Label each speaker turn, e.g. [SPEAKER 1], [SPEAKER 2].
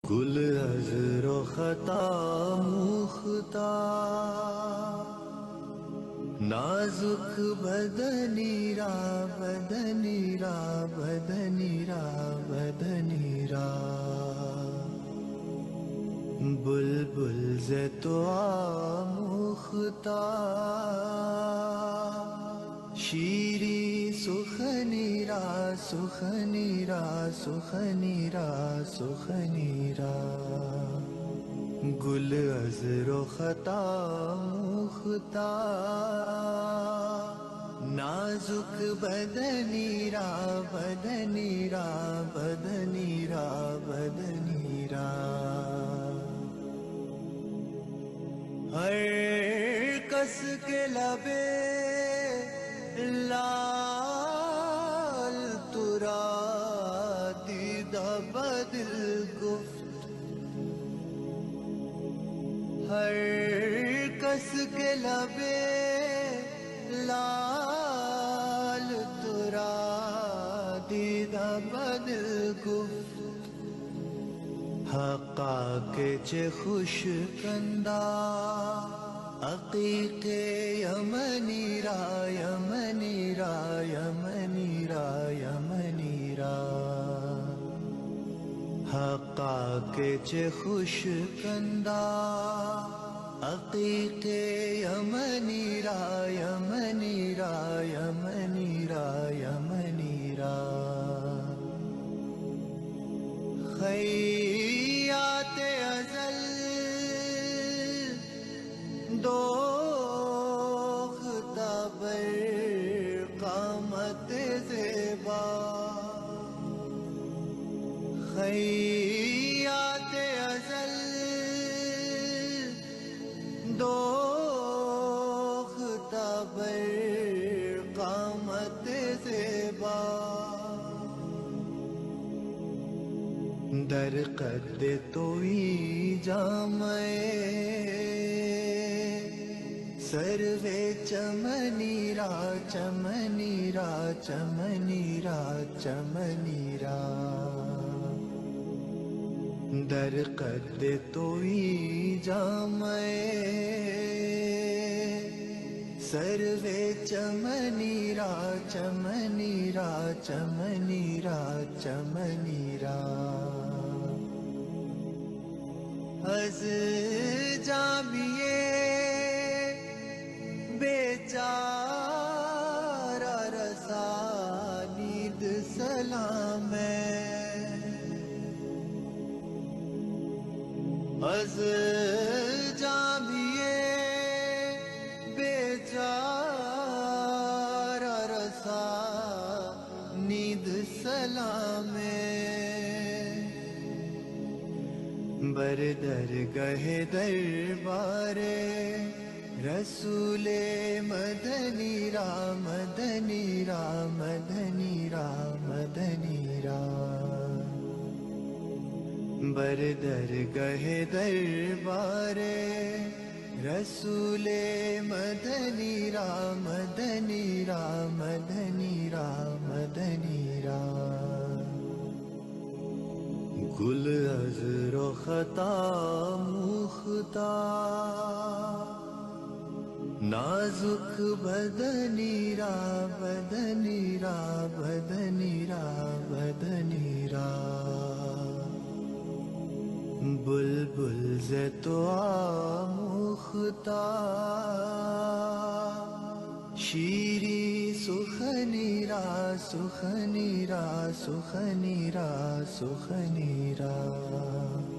[SPEAKER 1] گل عذر و خطا موختہ نازک بدنی را بدنی را بدنی را بدنی را بلبل ز تو آموختہ شیری سخنی را سخنی را سخنی را سخنی را گل عذر و خطا موختہ نازک بدنی را بدنی را بدنی را بدنی را ہر کس کے لبے لال ترا دیدہ بدل گفت ہر کس کے لبے لال ترا دیدہ بدل گفت حقا کے چے خوش کندہ عقیق یمنی را یمنی را یمنی را یمنی را حقا کے چے خوش کندہ عقیق یمنی را یمنی را یمنی را یمنی را خیات ازل دوختہ بر قامت زیبا خیات ازل دوختہ بر قامت زیبا در قد توئی جامع سروے چمنی را چمنی را چمنی را چمنی را در قد توئی جامع سروے چمنی را چمنی را چمنی را چمنی را از جامیے بیچارہ رسانید سلام از جامیے بیچارہ رسانید سلام بر درگہ دربار رسول مدنی را مدنی را مدنی را مدنی را بر درگہ دربار رسول مدنی را مدنی را مدنی را مدنی را گل عذر و خطا موختہ نازک بدنی را بدنی را بدنی را بدنی را بلبل ز تو آموختہ شیری سخنی را سخنی را سخنی را سخنی را